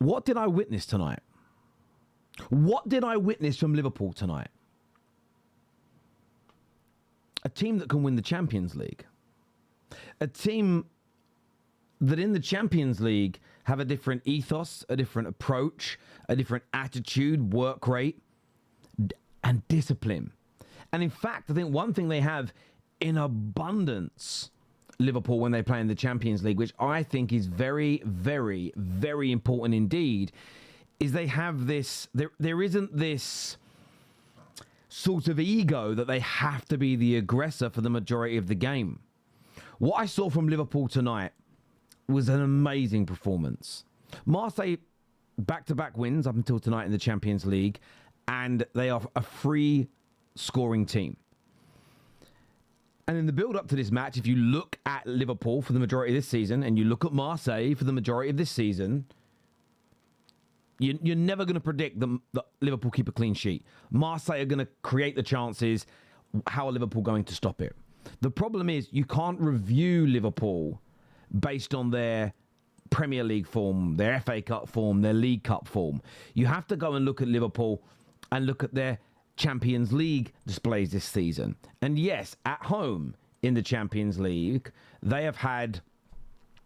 What did I witness tonight? What did I witness from Liverpool tonight? A team that can win the Champions League. A team that in the Champions League have a different ethos, a different approach, a different attitude, work rate, and discipline. And in fact, I think one thing they have in abundance, Liverpool, when they play in the Champions League, which I think is very, very, very important indeed, is they have this, there isn't this sort of ego that they have to be the aggressor for the majority of the game. What I saw from Liverpool tonight was an amazing performance. Marseille, back-to-back wins up until tonight in the Champions League, and they are a free scoring team. And in the build-up to this match, if you look at Liverpool for the majority of this season, and you look at Marseille for the majority of this season, you're never going to predict that Liverpool keep a clean sheet. Marseille are going to create the chances. How are Liverpool going to stop it? The problem is you can't review Liverpool based on their Premier League form, their FA Cup form, their League Cup form. You have to go and look at Liverpool and look at their Champions League displays this season. And yes, at home in the Champions League, they have had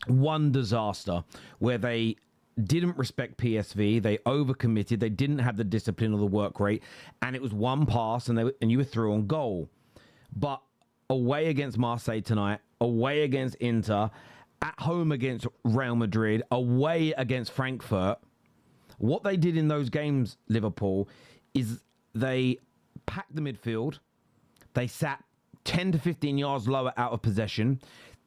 one disaster where they didn't respect PSV, they overcommitted, they didn't have the discipline or the work rate, and it was one pass and you were through on goal. But away against Marseille tonight, away against Inter, at home against Real Madrid, away against Frankfurt, what they did in those games, Liverpool, is they packed the midfield, they sat 10 to 15 yards lower out of possession.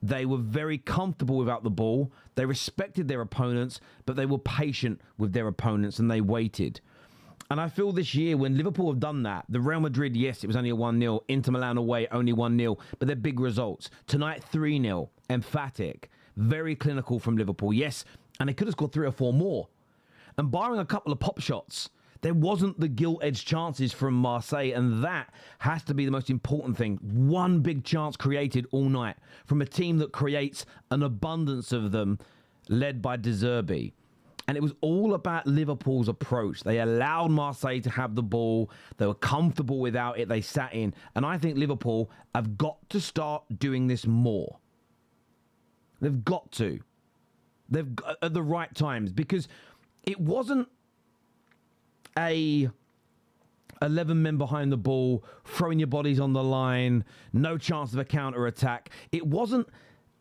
They were very comfortable without the ball. They respected their opponents, but they were patient with their opponents and they waited. And I feel this year when Liverpool have done that, the Real Madrid, yes, it was only a 1-0. Inter Milan away, only 1-0. But they're big results. Tonight, 3-0. Emphatic. Very clinical from Liverpool. Yes, and they could have scored 3 or 4 more. And barring a couple of pop shots, there wasn't the gilt-edged chances from Marseille, and that has to be the most important thing. One big chance created all night from a team that creates an abundance of them, led by De Zerbi. And it was all about Liverpool's approach. They allowed Marseille to have the ball. They were comfortable without it. They sat in. And I think Liverpool have got to start doing this more. They've got to. They've got, at the right times, because it wasn't a 11 men behind the ball, throwing your bodies on the line, no chance of a counter-attack. It wasn't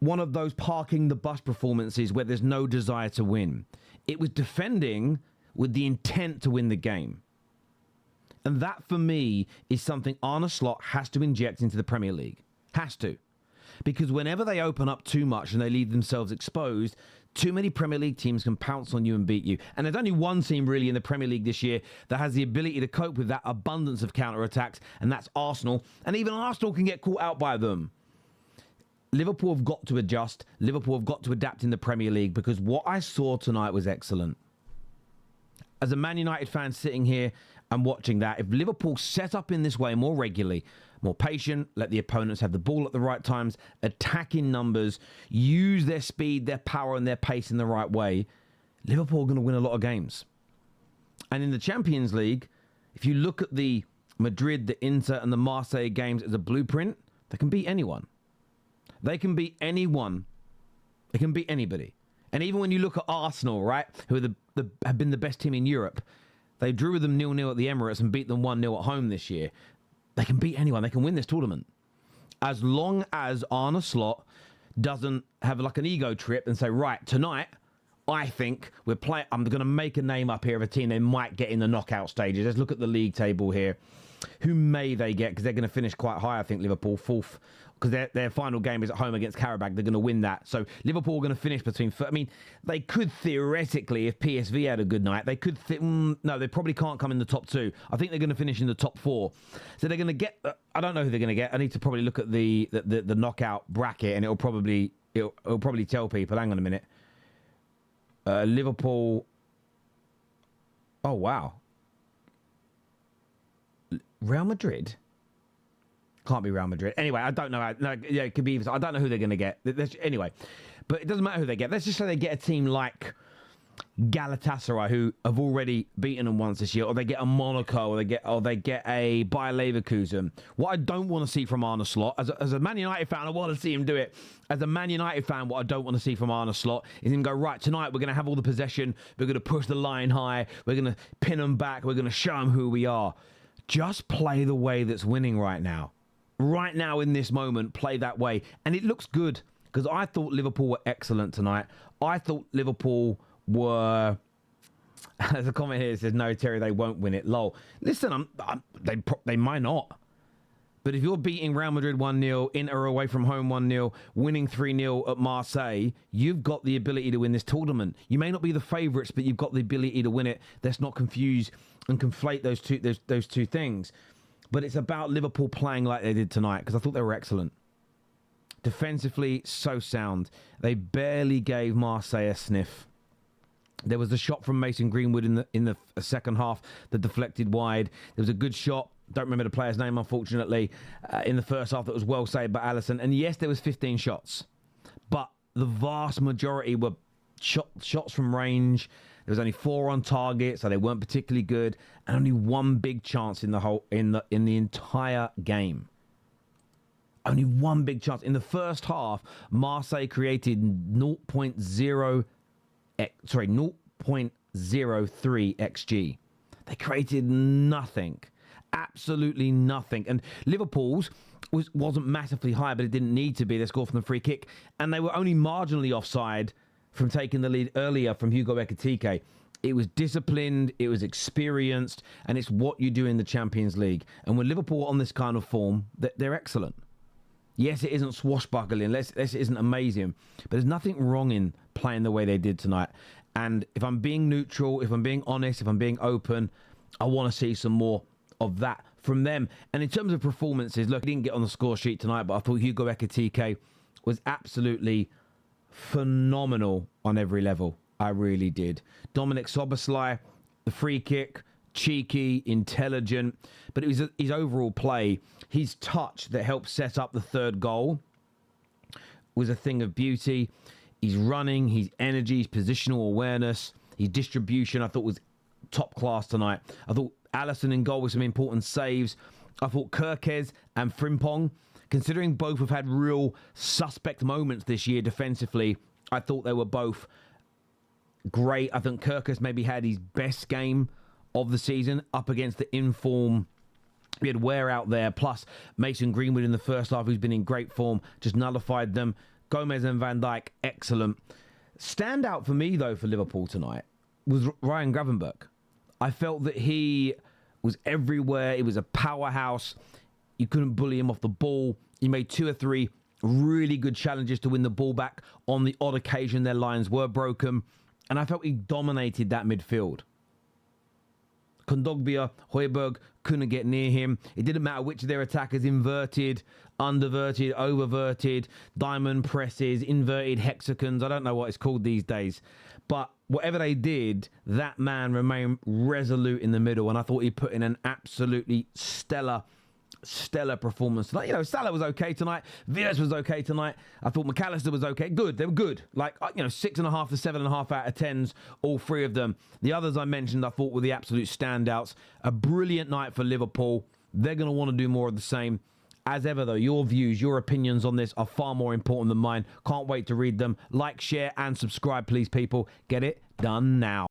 one of those parking the bus performances where there's no desire to win. It was defending with the intent to win the game. And that, for me, is something Arne Slot has to inject into the Premier League. Has to. Because whenever they open up too much and they leave themselves exposed, too many Premier League teams can pounce on you and beat you. And there's only one team really in the Premier League this year that has the ability to cope with that abundance of counter-attacks, and that's Arsenal. And even Arsenal can get caught out by them. Liverpool have got to adjust. Liverpool have got to adapt in the Premier League, because what I saw tonight was excellent. As a Man United fan sitting here and watching that, if Liverpool set up in this way more regularly, more patient, let the opponents have the ball at the right times, attack in numbers, use their speed, their power and their pace in the right way, Liverpool are going to win a lot of games. And in the Champions League, if you look at the Madrid, the Inter and the Marseille games as a blueprint, they can beat anyone. They can beat anyone. They can beat anybody. And even when you look at Arsenal, right, who are have been the best team in Europe, they drew with them 0-0 at the Emirates and beat them 1-0 at home this year. They can beat anyone. They can win this tournament. As long as Arne Slot doesn't have like an ego trip and say, right, tonight, I think I'm going to make a name up here of a team they might get in the knockout stages. Let's look at the league table here. Who may they get? Because they're going to finish quite high, I think, Liverpool, 4th. Because their final game is at home against Karabakh. They're going to win that. So Liverpool are going to finish between... I mean, they could theoretically, if PSV had a good night, they could... no, they probably can't come in the top 2. I think they're going to finish in the top 4. So they're going to get... I don't know who they're going to get. I need to probably look at the knockout bracket, and it'll probably tell people. Hang on a minute. Liverpool... Oh, wow. Real Madrid? Can't be Real Madrid. Anyway, I don't know. It could be. I don't know who they're going to get. Anyway, but it doesn't matter who they get. Let's just say they get a team like Galatasaray, who have already beaten them once this year, or they get a Monaco, or they get a Bayer Leverkusen. What I don't want to see from Arne Slot, as a Man United fan, I want to see him do it. As a Man United fan, what I don't want to see from Arne Slot is him go, right, tonight we're going to have all the possession, we're going to push the line high, we're going to pin them back, we're going to show them who we are. Just play the way that's winning right now. Right now in this moment, play that way. And it looks good, because I thought Liverpool were excellent tonight. I thought Liverpool were... There's a comment here that says, no, Terry, they won't win it. Lol. Listen, they might not. But if you're beating Real Madrid 1-0, Inter away from home 1-0, winning 3-0 at Marseille, you've got the ability to win this tournament. You may not be the favourites, but you've got the ability to win it. Let's not confuse and conflate those two things. But it's about Liverpool playing like they did tonight, because I thought they were excellent. Defensively, so sound. They barely gave Marseille a sniff. There was a shot from Mason Greenwood in the second half that deflected wide. There was a good shot. Don't remember the player's name, unfortunately, in the first half that was well saved by Alisson. And yes, there was 15 shots, but the vast majority were shots from range. There was only 4 on target, so they weren't particularly good, and only one big chance in the entire game. Only one big chance in the first half. Marseille created 0.03 XG. They created nothing. Absolutely nothing. And Liverpool's wasn't massively high, but it didn't need to be. They scored from the free kick, and they were only marginally offside from taking the lead earlier from Hugo Ekitike. It was disciplined, it was experienced, and it's what you do in the Champions League. And when Liverpool are on this kind of form, they're excellent. Yes, it isn't swashbuckling, yes, it isn't amazing, but there's nothing wrong in playing the way they did tonight. And if I'm being neutral, if I'm being honest, if I'm being open, I want to see some more of that from them. And in terms of performances, look, he didn't get on the score sheet tonight, but I thought Hugo Ekitike was absolutely phenomenal on every level. I really did. Dominic Szoboszlai, the free kick, cheeky, intelligent, but it was his overall play, his touch that helped set up the third goal was a thing of beauty. His running, his energy, his positional awareness, his distribution, I thought was top class tonight. I thought Alisson in goal with some important saves. I thought Kerkez and Frimpong, considering both have had real suspect moments this year defensively, I thought they were both great. I think Kerkez maybe had his best game of the season up against the inform. We had wear out there, plus Mason Greenwood in the first half, who's been in great form, just nullified them. Gomez and Van Dijk, excellent. Standout for me, though, for Liverpool tonight was Ryan Gravenberch. I felt that he was everywhere. He was a powerhouse. You couldn't bully him off the ball. He made 2 or 3 really good challenges to win the ball back. On the odd occasion, their lines were broken. And I felt he dominated that midfield. Kondogbia, Højbjerg couldn't get near him. It didn't matter which of their attackers inverted, underverted, oververted, diamond presses, inverted hexagons. I don't know what it's called these days. But whatever they did, that man remained resolute in the middle. And I thought he put in an absolutely stellar performance tonight. You know, Salah was okay tonight. Villas was okay tonight. I thought McAllister was okay. Good. They were good. Like, 6.5 to 7.5 out of 10s, all 3 of them. The others I mentioned, I thought were the absolute standouts. A brilliant night for Liverpool. They're going to want to do more of the same. As ever, though, your views, your opinions on this are far more important than mine. Can't wait to read them. Like, share, and subscribe, please, people. Get it done now.